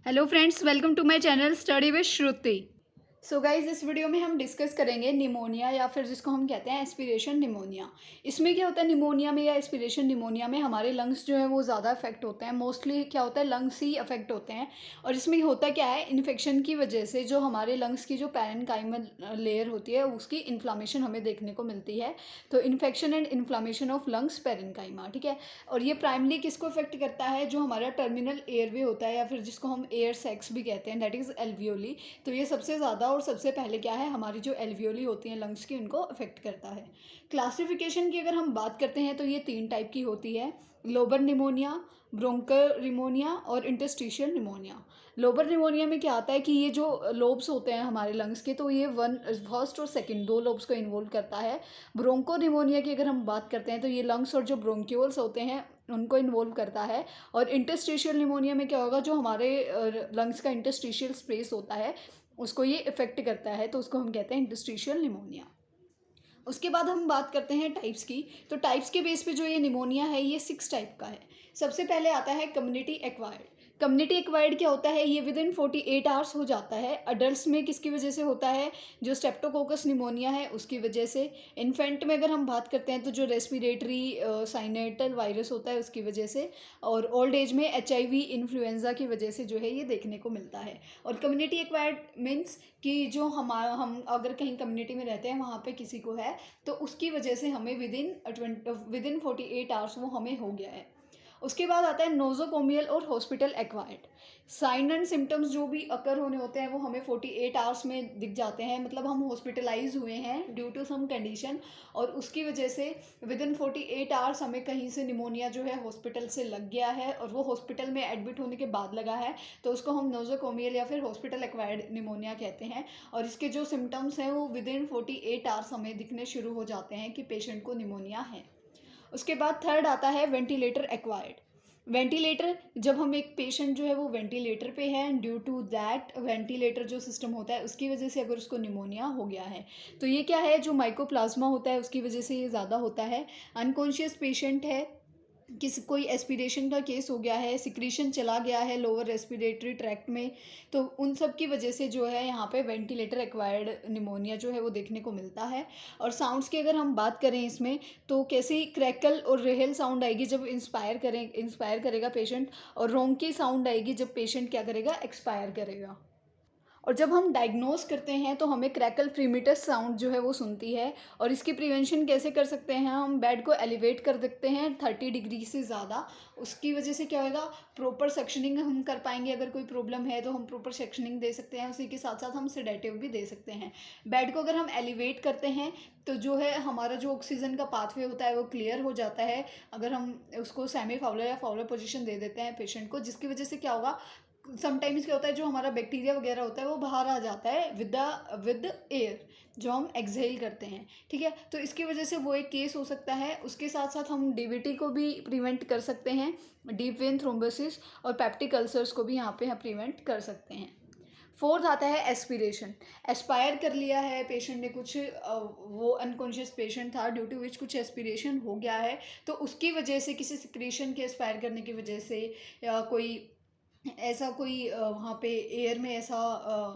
Hello friends, welcome to my channel study with Shruti. So guys, इस video में हम discuss करेंगे निमोनिया या फिर जिसको हम कहते हैं एस्पिरेशन निमोनिया। इसमें क्या होता है, निमोनिया में या एस्पिरेशन निमोनिया में हमारे लंग्स जो है वो ज़्यादा अफेक्ट होते हैं। मोस्टली क्या होता है, लंग्स ही अफेक्ट होते हैं। और इसमें होता क्या है, इन्फेक्शन की वजह से जो हमारे लंग्स की जो पैरेन्काइमल लेयर होती है उसकी इन्फ्लामेशन हमें देखने को मिलती है। तो infection and inflammation of lungs parenchyma, ठीक है। और ये प्राइमली किसको अफेक्ट करता है, जो हमारा टर्मिनल एयरवे होता है या फिर जिसको हम एयर सैक्स भी कहते हैं, दैट इज़ एल्वियोली। तो ये सबसे ज़्यादा और सबसे पहले क्या है, हमारी जो एल्वियोली होती हैं लंग्स की, उनको अफेक्ट करता है। क्लासिफिकेशन की अगर हम बात करते हैं तो ये 3 टाइप की होती है: लोबर निमोनिया, ब्रोंकर निमोनिया और इंटरस्टिशियल निमोनिया। लोबर निमोनिया में क्या आता है कि ये जो लोब्स होते हैं हमारे लंग्स के, तो ये फर्स्ट और सेकंड 2 लोब्स को इन्वॉल्व करता है। ब्रोंको निमोनिया की अगर हम बात करते हैं तो ये लंग्स और जो ब्रोंक्यूल्स होते हैं उनको इन्वॉल्व करता है। और इंटरस्टिशियल निमोनिया में क्या होगा, जो हमारे लंग्स का इंटरस्टिशियल स्पेस होता है उसको ये इफेक्ट करता है, तो उसको हम कहते हैं इंटरस्टिशियल निमोनिया। उसके बाद हम बात करते हैं टाइप्स की। तो टाइप्स के बेस पे जो ये निमोनिया है ये 6 टाइप का है। सबसे पहले आता है कम्युनिटी एक्वायर्ड। कम्युनिटी एक्वायर्ड क्या होता है, ये विद इन 48 आवर्स हो जाता है। अडल्ट्स में किसकी वजह से होता है, जो स्टेप्टोकोकस निमोनिया है उसकी वजह से। इन्फेंट में अगर हम बात करते हैं तो जो रेस्पिरेटरी साइनेटल वायरस होता है उसकी वजह से। और ओल्ड एज में HIV इन्फ्लुएंजा की वजह से जो है ये देखने को मिलता है। और कम्युनिटी एक्वायर्ड मीन्स कि जो हम अगर कहीं कम्युनिटी में रहते हैं वहाँ पे किसी को है, तो उसकी वजह से हमें विद इन 48 आवर्स वो हमें हो गया है। उसके बाद आता है नोजोकोमियल और hospital acquired. Sign and symptoms जो भी अकर होने होते हैं वो हमें 48 आवर्स में दिख जाते हैं, मतलब हम हॉस्पिटलाइज हुए हैं ड्यू टू सम कंडीशन, और उसकी वजह से विद इन 48 आवर्स हमें कहीं से निमोनिया जो है हॉस्पिटल से लग गया है और वो हॉस्पिटल में एडमिट होने के बाद लगा है, तो उसको हम नोजोकोमियल या फिर हॉस्पिटल एक्वायर्ड निमोनिया कहते हैं। और इसके जो सिम्टम्स हैं वो विद इन 48 आवर्स हमें दिखने शुरू हो जाते हैं कि पेशेंट को निमोनिया है। उसके बाद थर्ड आता है वेंटिलेटर एक्वायर्ड। वेंटिलेटर, जब हम एक पेशेंट जो है वो वेंटिलेटर पे है, ड्यू टू दैट वेंटिलेटर जो सिस्टम होता है उसकी वजह से अगर उसको निमोनिया हो गया है, तो ये क्या है, जो माइकोप्लाज्मा होता है उसकी वजह से ये ज़्यादा होता है। अनकॉन्शियस पेशेंट है, कोई एस्पिरेशन का केस हो गया है, सिक्रीशन चला गया है लोअर रेस्पिरेटरी ट्रैक्ट में, तो उन सब की वजह से जो है यहाँ पे वेंटिलेटर एक्वायर्ड निमोनिया जो है वो देखने को मिलता है। और साउंड्स की अगर हम बात करें इसमें, तो कैसी क्रैकल और रेहल साउंड आएगी जब इंस्पायर करेगा पेशेंट, और रोंकी साउंड आएगी जब पेशेंट क्या करेगा, एक्सपायर करेगा। और जब हम डायग्नोस करते हैं तो हमें क्रैकल फ्रीमिटस साउंड जो है वो सुनती है। और इसकी प्रिवेंशन कैसे कर सकते हैं, हम बेड को एलिवेट कर सकते हैं 30 डिग्री से ज़्यादा। उसकी वजह से क्या होगा, प्रॉपर सेक्शनिंग हम कर पाएंगे। अगर कोई प्रॉब्लम है तो हम प्रॉपर सेक्शनिंग दे सकते हैं, उसी के साथ साथ हम सेडेटिव भी दे सकते हैं। बेड को अगर हम एलिवेट करते हैं तो जो है हमारा जो ऑक्सीजन का पाथवे होता है वो क्लियर हो जाता है। अगर हम उसको सेमी फाउलर या फाउलर पोजीशन दे देते हैं पेशेंट को, जिसकी वजह से क्या होगा, समटाइम्स क्या होता है, जो हमारा बैक्टीरिया वगैरह होता है वो बाहर आ जाता है विद एयर जो हम एक्सहेल करते हैं, ठीक है। तो इसकी वजह से वो एक केस हो सकता है। उसके साथ साथ हम DVT को भी प्रिवेंट कर सकते हैं, डीप वेन थ्रोम्बोसिस, और पेप्टिक अल्सर्स को भी यहाँ पे हम प्रिवेंट कर सकते हैं। फोर्थ आता है एस्पिरेशन। एस्पायर कर लिया है पेशेंट ने कुछ, वो अनकॉन्शियस पेशेंट था, ड्यू टू विच कुछ एस्पिरेशन हो गया है, तो उसकी वजह से किसी सिक्रीशन के एस्पायर करने की वजह से, या कोई ऐसा कोई वहाँ पे एयर में ऐसा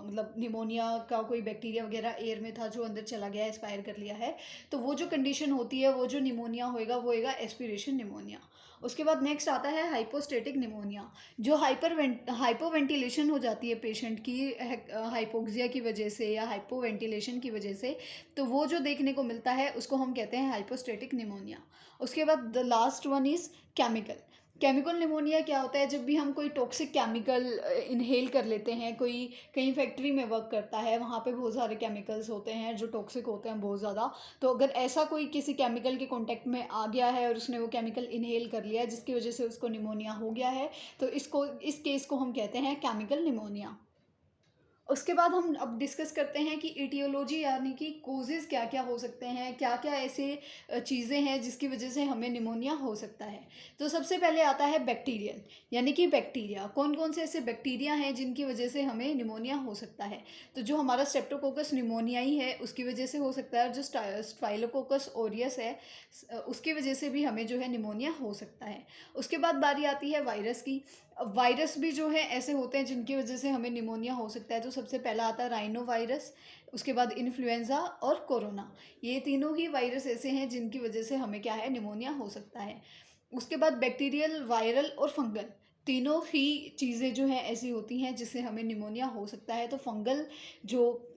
मतलब निमोनिया का कोई बैक्टीरिया वगैरह एयर में था जो अंदर चला गया, एक्सपायर कर लिया है, तो वो जो कंडीशन होती है, वो जो निमोनिया होएगा वो होएगा एस्पिरेशन निमोनिया। उसके बाद नेक्स्ट आता है हाइपोस्टेटिक निमोनिया। जो हाइपोवेंटिलेशन हो जाती है पेशेंट की हाइपोक्सिया की वजह से या हाइपोवेंटिलेशन की वजह से, तो वो जो देखने को मिलता है उसको हम कहते हैं हाइपोस्टेटिक निमोनिया। उसके बाद the last one is chemical pneumonia. क्या होता है, जब भी हम कोई टॉक्सिक केमिकल इनहेल कर लेते हैं, कोई कहीं फैक्ट्री में वर्क करता है, वहाँ पे बहुत सारे केमिकल्स होते हैं जो टॉक्सिक होते हैं बहुत ज़्यादा, तो अगर ऐसा कोई किसी केमिकल के कांटेक्ट में आ गया है और उसने वो केमिकल इनहेल कर लिया है जिसकी वजह से उसको निमोनिया हो गया है, तो इस केस को हम कहते हैं केमिकल निमोनिया। उसके बाद हम अब डिस्कस करते हैं कि इटियोलॉजी यानी कि कोजेज़ क्या क्या हो सकते हैं, क्या क्या ऐसे चीज़ें हैं जिसकी वजह से हमें निमोनिया हो सकता है। तो सबसे पहले आता है बैक्टीरियल, यानी कि बैक्टीरिया, कौन कौन से ऐसे बैक्टीरिया हैं जिनकी वजह से हमें निमोनिया हो सकता है। तो जो हमारा स्ट्रेप्टोकोकस निमोनियाई है उसकी वजह से हो सकता है, जो स्टाइलोकोकस ओरियस है उसकी वजह से भी हमें जो है निमोनिया हो सकता है। उसके बाद बारी आती है वायरस की। वायरस भी जो है ऐसे होते हैं जिनकी वजह से हमें निमोनिया हो सकता है। तो सबसे पहला आता है राइनो वायरस, उसके बाद इन्फ्लुएंज़ा और कोरोना। ये तीनों ही वायरस ऐसे हैं जिनकी वजह से हमें क्या है, निमोनिया हो सकता है। उसके बाद बैक्टीरियल, वायरल और फंगल, तीनों ही चीज़ें जो हैं ऐसी होती हैं जिससे हमें निमोनिया हो सकता है। तो फंगल जो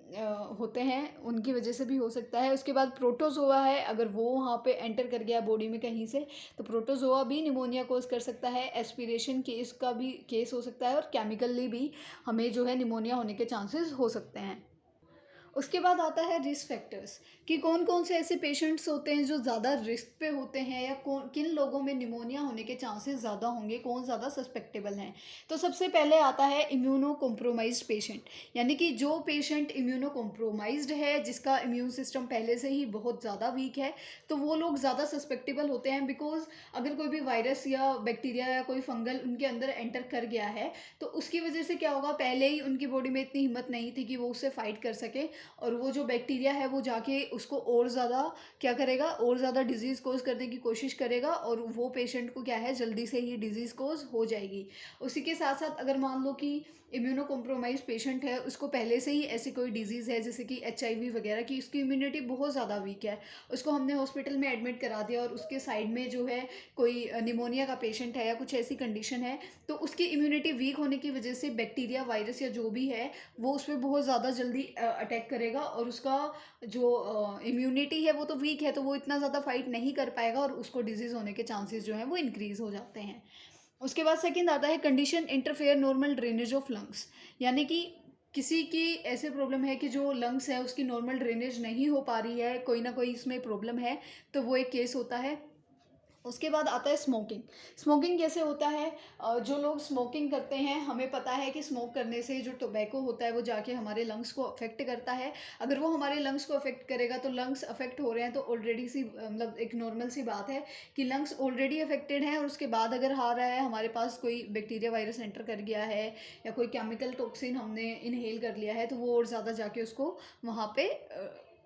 होते हैं उनकी वजह से भी हो सकता है। उसके बाद प्रोटोजोआ है, अगर वो वहाँ पे एंटर कर गया बॉडी में कहीं से, तो प्रोटोजोआ भी निमोनिया कोज कर सकता है। एस्पिरेशन केस का भी केस हो सकता है, और केमिकली भी हमें जो है निमोनिया होने के चांसेस हो सकते हैं। उसके बाद आता है रिस्क फैक्टर्स, कि कौन कौन से ऐसे पेशेंट्स होते हैं जो ज़्यादा रिस्क पे होते हैं, या कौन किन लोगों में निमोनिया होने के चांसेस ज़्यादा होंगे, कौन ज़्यादा सस्पेक्टेबल हैं। तो सबसे पहले आता है इम्यूनो कॉम्प्रोमाइज्ड पेशेंट, यानी कि जो पेशेंट इम्यूनो कॉम्प्रोमाइज्ड है, जिसका इम्यून सिस्टम पहले से ही बहुत ज़्यादा वीक है, तो वो लोग ज़्यादा सस्पेक्टेबल होते हैं। बिकॉज अगर कोई भी वायरस या बैक्टीरिया या कोई फंगल उनके अंदर एंटर कर गया है, तो उसकी वजह से क्या होगा, पहले ही उनकी बॉडी में इतनी हिम्मत नहीं थी कि वो उससे फाइट कर सके, और वो जो बैक्टीरिया है वो जाके उसको और ज़्यादा क्या करेगा, और ज़्यादा डिजीज़ कोज करने की कोशिश करेगा, और वो पेशेंट को क्या है, जल्दी से ही डिजीज़ कोज हो जाएगी। उसी के साथ साथ अगर मान लो कि इम्यूनो कॉम्प्रोमाइज पेशेंट है, उसको पहले से ही ऐसी कोई डिजीज़ है जैसे कि HIV वगैरह की, उसकी इम्यूनिटी बहुत ज़्यादा वीक है, उसको हमने हॉस्पिटल में एडमिट करा दिया, और उसके साइड में जो है कोई निमोनिया का पेशेंट है या कुछ ऐसी कंडीशन है, तो उसकी इम्यूनिटी वीक होने की वजह से बैक्टीरिया, वायरस या जो भी है वो उस पर बहुत ज़्यादा जल्दी अटैक करेगा, और उसका जो इम्यूनिटी है वो तो वीक है, तो वो इतना ज़्यादा फाइट नहीं कर पाएगा, और उसको डिजीज़ होने के चांसेस जो हैं वो इंक्रीज़ हो जाते हैं। उसके बाद सेकंड आता है condition interfere normal drainage of lungs, यानी कि किसी की ऐसे प्रॉब्लम है कि जो लंग्स है उसकी नॉर्मल ड्रेनेज नहीं हो पा रही है, कोई ना कोई इसमें प्रॉब्लम है, तो वो एक केस होता है। उसके बाद आता है स्मोकिंग। स्मोकिंग कैसे होता है, जो लोग स्मोकिंग करते हैं, हमें पता है कि स्मोक करने से जो टोबैको होता है वो जाके हमारे लंग्स को अफेक्ट करता है। अगर वो हमारे लंग्स को अफेक्ट करेगा, तो लंग्स अफेक्ट हो रहे हैं तो ऑलरेडी सी मतलब एक नॉर्मल सी बात है कि लंग्स ऑलरेडी अफेक्टेड हैं, और उसके बाद अगर आ रहा है हमारे पास कोई बैक्टीरिया, वायरस एंटर कर गया है, या कोई केमिकल टॉक्सिन हमने इनहेल कर लिया है, तो वो और ज़्यादा जाके उसको वहाँ पे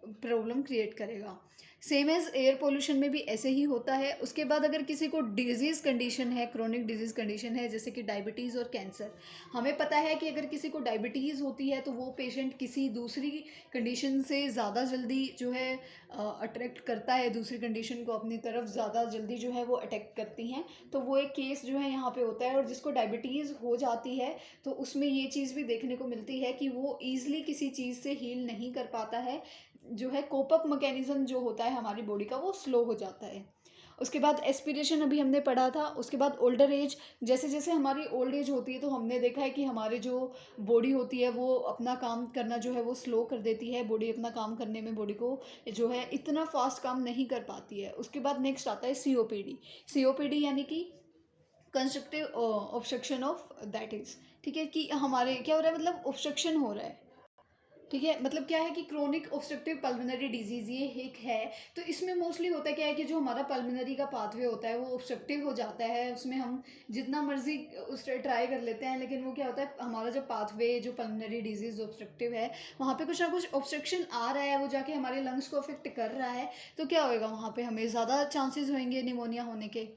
प्रॉब्लम क्रिएट करेगा। सेम एज़ एयर पोल्यूशन में भी ऐसे ही होता है। उसके बाद अगर किसी को डिजीज़ कंडीशन है, क्रोनिक डिजीज़ कंडीशन है, जैसे कि डायबिटीज़ और कैंसर, हमें पता है कि अगर किसी को डायबिटीज़ होती है तो वो पेशेंट किसी दूसरी कंडीशन से ज़्यादा जल्दी जो है अट्रैक्ट करता है, दूसरी कंडीशन को अपनी तरफ ज़्यादा जल्दी जो है वो अटैक करती हैं, तो वो एक केस जो है यहाँ पे होता है। और जिसको डायबिटीज़ हो जाती है तो उसमें ये चीज़ भी देखने को मिलती है कि वो ईज़िली किसी चीज़ से हील नहीं कर पाता है, जो है कोप अप मैकेनिज्म जो होता है हमारी बॉडी का वो स्लो हो जाता है। उसके बाद एस्पिरेशन अभी हमने पढ़ा था। उसके बाद ओल्डर एज, जैसे जैसे हमारी ओल्ड एज होती है तो हमने देखा है कि हमारे जो बॉडी होती है वो अपना काम करना जो है वो स्लो कर देती है, बॉडी अपना काम करने में बॉडी को जो है इतना फास्ट काम नहीं कर पाती है। उसके बाद नेक्स्ट आता है COPD। COPD यानी कि constructive obstruction of that is, ठीक है, कि हमारे क्या हो रहा है, मतलब ऑब्स्ट्रक्शन हो रहा है, ठीक है, मतलब क्या है कि क्रोनिक ऑब्स्ट्रक्टिव पल्मोनरी डिजीज़ ये एक है। तो इसमें मोस्टली होता क्या है कि जो हमारा पल्मोनरी का पाथवे होता है वो ऑब्स्ट्रक्टिव हो जाता है, उसमें हम जितना मर्जी उस ट्राई कर लेते हैं, लेकिन वो क्या होता है, हमारा जो पाथवे जो पल्मोनरी डिजीज़ ऑब्स्ट्रक्टिव है वहाँ पे कुछ ना कुछ ऑब्स्ट्रक्शन आ रहा है, वो जाके हमारे लंग्स को अफेक्ट कर रहा है, तो क्या होएगा, वहाँ पे हमें ज़्यादा चांसेस होंगे निमोनिया होने के।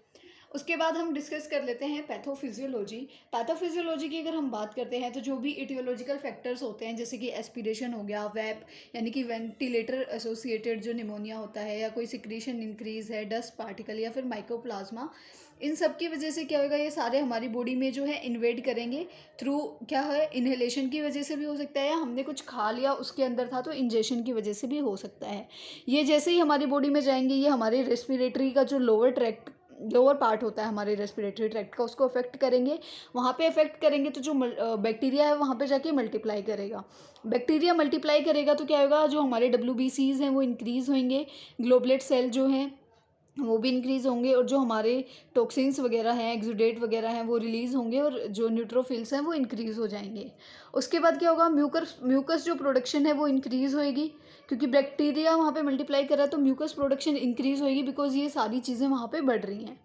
उसके बाद हम डिस्कस कर लेते हैं पैथोफिजियोलॉजी। पैथोफिजियोलॉजी की अगर हम बात करते हैं तो जो भी इटियोलॉजिकल फैक्टर्स होते हैं, जैसे कि एस्पिरेशन हो गया, वैप यानी कि वेंटिलेटर एसोसिएटेड जो निमोनिया होता है, या कोई सिक्रीशन इंक्रीज है, डस्ट पार्टिकल या फिर माइकोप्लाज्मा, इन सब की वजह से क्या होगा, ये सारे हमारी बॉडी में जो है इन्वेड करेंगे थ्रू क्या है, इन्हेलेशन की वजह से भी हो सकता है, या हमने कुछ खा लिया उसके अंदर था तो इंजेक्शन की वजह से भी हो सकता है। ये जैसे ही हमारी बॉडी में जाएंगे, ये हमारे रेस्पिरेटरी का जो लोअर पार्ट होता है हमारे रेस्पिरेटरी ट्रैक्ट का, उसको अफेक्ट करेंगे। वहाँ पे अफेक्ट करेंगे तो जो बैक्टीरिया है वहाँ पे जाके मल्टीप्लाई करेगा। बैक्टीरिया मल्टीप्लाई करेगा तो क्या होगा, जो हमारे WBCs हैं वो इंक्रीज़ होंगे, ग्लोबुलेट सेल जो हैं वो भी इंक्रीज़ होंगे, और जो हमारे टॉक्सिन्स वगैरह हैं, एक्सुडेट वगैरह हैं, वो रिलीज़ होंगे, और जो न्यूट्रोफिल्स हैं वो इंक्रीज़ हो जाएंगे। उसके बाद क्या होगा, म्यूकस जो प्रोडक्शन है वो इंक्रीज़ होएगी, क्योंकि बैक्टीरिया वहाँ पे मल्टीप्लाई कर रहा है तो म्यूकस प्रोडक्शन इंक्रीज़ होएगी, बिकॉज ये सारी चीज़ें वहाँ पे बढ़ रही हैं,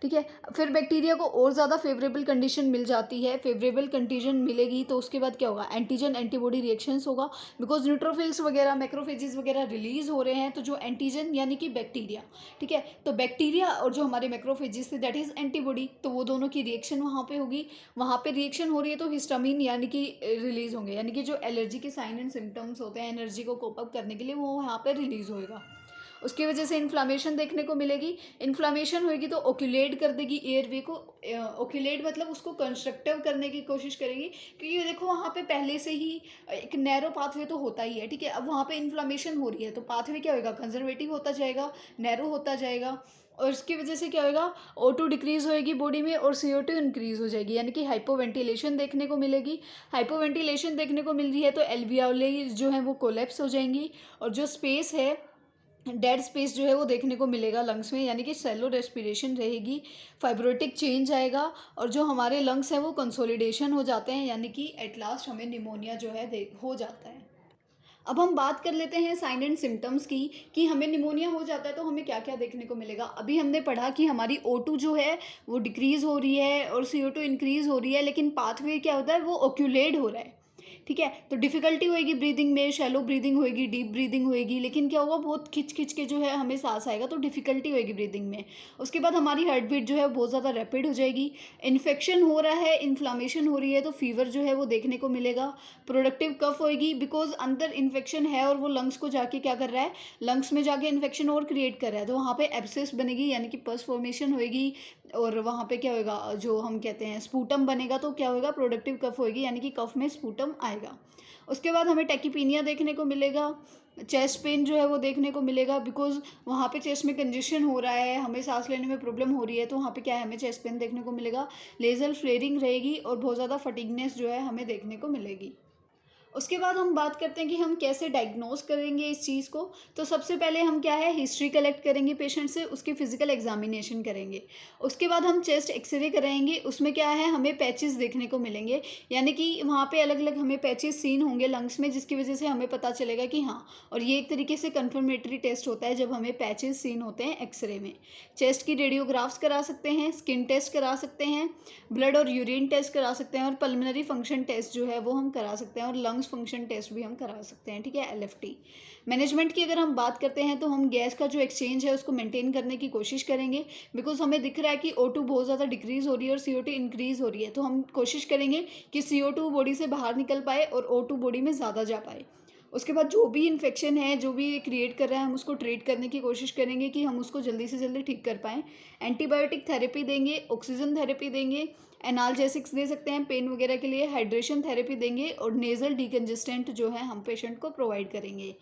ठीक है। फिर बैक्टीरिया को और ज़्यादा फेवरेबल कंडीशन मिल जाती है, फेवरेबल कंडीशन मिलेगी तो उसके बाद क्या होगा, एंटीजन एंटीबॉडी रिएक्शंस होगा, बिकॉज न्यूट्रोफिल्स वगैरह मैक्रोफेजेस वगैरह रिलीज हो रहे हैं, तो जो एंटीजन यानी कि बैक्टीरिया, ठीक है, तो बैक्टीरिया और जो हमारे मैक्रोफेजेस थे दैट इज़ एंटीबॉडी, तो वो दोनों की रिएक्शन वहाँ पे होगी। वहाँ पे रिएक्शन हो रही है तो हिस्टामिन यानी कि रिलीज होंगे, यानी कि जो एलर्जी के साइन एंड सिम्टम्स होते हैं एनर्जी को कोप अप करने के लिए, वो यहाँ पे रिलीज होएगा। उसकी वजह से इन्फ्लामेशन देखने को मिलेगी। इन्फ्लामेशन होगी तो ओक्यूलेट कर देगी एयरवे को, ओक्यूलेट मतलब उसको कंस्ट्रक्टिव करने की कोशिश करेगी, क्योंकि देखो वहाँ पे पहले से ही एक नैरो पाथवे तो होता ही है, ठीक है। अब वहाँ पे इन्फ्लामेशन हो रही है तो पाथवे क्या होगा, कंजर्वेटिव होता जाएगा, नैरो होता जाएगा, और इसकी वजह से क्या होगा, O2 डिक्रीज होएगी बॉडी में और CO2 इंक्रीज हो जाएगी, यानी कि हाइपोवेंटिलेशन देखने को मिलेगी। हाइपोवेंटिलेशन देखने को मिल रही है तो एल्वियोली जो है वो कोलैप्स हो जाएंगी, और जो स्पेस है, डेड स्पेस जो है वो देखने को मिलेगा लंग्स में, यानी कि सेलो रेस्पिरेशन रहेगी, फाइब्रोटिक चेंज आएगा, और जो हमारे लंग्स हैं वो कंसोलिडेशन हो जाते हैं, यानी कि एट लास्ट हमें निमोनिया जो है हो जाता है। अब हम बात कर लेते हैं साइन एंड सिम्टम्स की, कि हमें निमोनिया हो जाता है तो हमें क्या क्या देखने को मिलेगा। अभी हमने पढ़ा कि हमारी O2 जो है वो डिक्रीज़ हो रही है और CO2 इंक्रीज़ हो रही है, लेकिन पाथवे क्या होता है, वो ओक्यूलेट हो रहा है, ठीक है। तो डिफ़िकल्टी होएगी ब्रीदिंग में, शैलो ब्रीदिंग होएगी, डीप ब्रीदिंग होएगी, लेकिन क्या होगा, बहुत खिंच खिंच के जो है हमें सांस आएगा, तो डिफ़िकल्टी होएगी ब्रीदिंग में। उसके बाद हमारी हार्ट बीट जो है बहुत ज़्यादा रैपिड हो जाएगी। इन्फेक्शन हो रहा है, इन्फ्लामेशन हो रही है तो फीवर जो है वो देखने को मिलेगा। प्रोडक्टिव कफ होएगी, बिकॉज अंदर इन्फेक्शन है और वो लंग्स को जाके क्या कर रहा है, लंग्स में जाके इन्फेक्शन और क्रिएट कर रहा है, तो वहाँ पे एब्सेस बनेगी, यानी कि पस फॉर्मेशन होएगी, और वहाँ पे क्या होएगा, जो हम कहते हैं स्पूटम बनेगा, तो क्या होएगा, प्रोडक्टिव कफ होएगी, यानी कि कफ में स्पूटम आएगा। उसके बाद हमें टैकीपीनिया देखने को मिलेगा, चेस्ट पेन जो है वो देखने को मिलेगा, बिकॉज वहाँ पे चेस्ट में कंजेशन हो रहा है, हमें सांस लेने में प्रॉब्लम हो रही है, तो वहाँ पे क्या है, हमें चेस्ट पेन देखने को मिलेगा। लेजल फ्लेयरिंग रहेगी और बहुत ज़्यादा फटीगनेस जो है हमें देखने को मिलेगी। उसके बाद हम बात करते हैं कि हम कैसे डायग्नोज करेंगे इस चीज़ को। तो सबसे पहले हम क्या है, हिस्ट्री कलेक्ट करेंगे पेशेंट से, उसकी फिजिकल एग्जामिनेशन करेंगे। उसके बाद हम चेस्ट एक्सरे कराएंगे, उसमें क्या है, हमें पैचेस देखने को मिलेंगे, यानी कि वहाँ पे अलग अलग हमें पैचेस सीन होंगे लंग्स में, जिसकी वजह से हमें पता चलेगा कि हाँ, और ये एक तरीके से कन्फर्मेटरी टेस्ट होता है जब हमें पैचेस सीन होते हैं एक्सरे में। चेस्ट की रेडियोग्राफ्स करा सकते हैं, स्किन टेस्ट करा सकते हैं, ब्लड और यूरिन टेस्ट करा सकते हैं, और पल्मोनरी फंक्शन टेस्ट जो है वो हम करा सकते हैं, और लंग्स फंक्शन टेस्ट भी हम करा सकते हैं, ठीक है, LFT। मैनेजमेंट की अगर हम बात करते हैं तो हम गैस का जो एक्सचेंज है उसको मेंटेन करने की कोशिश करेंगे, बिकॉज हमें दिख रहा है कि O2 बहुत ज़्यादा डिक्रीज़ हो रही है और CO2 इंक्रीज़ हो रही है, तो हम कोशिश करेंगे कि CO2 बॉडी से बाहर निकल पाए और O2 बॉडी में ज़्यादा जा पाए। उसके बाद जो भी इन्फेक्शन है, जो भी ये क्रिएट कर रहा है, हम उसको ट्रीट करने की कोशिश करेंगे कि हम उसको जल्दी से जल्दी ठीक कर पाएँ। एंटीबायोटिक थेरेपी देंगे, ऑक्सीजन थेरेपी देंगे, एनाल्जेसिक्स दे सकते हैं पेन वगैरह के लिए, हाइड्रेशन थेरेपी देंगे, और नेज़ल डिकंजेस्टेंट जो है हम पेशेंट को प्रोवाइड करेंगे।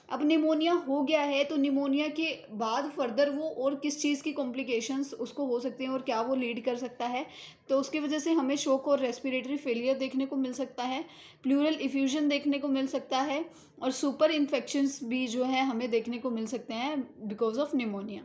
अब निमोनिया हो गया है तो निमोनिया के बाद फर्दर वो और किस चीज़ की कॉम्प्लिकेशंस उसको हो सकती हैं और क्या वो लीड कर सकता है, तो उसकी वजह से हमें शोक और रेस्पिरेटरी फेलियर देखने को मिल सकता है, प्लूरल इफ्यूजन देखने को मिल सकता है, और सुपर इन्फेक्शंस भी जो है हमें देखने को मिल सकते हैं बिकॉज ऑफ निमोनिया।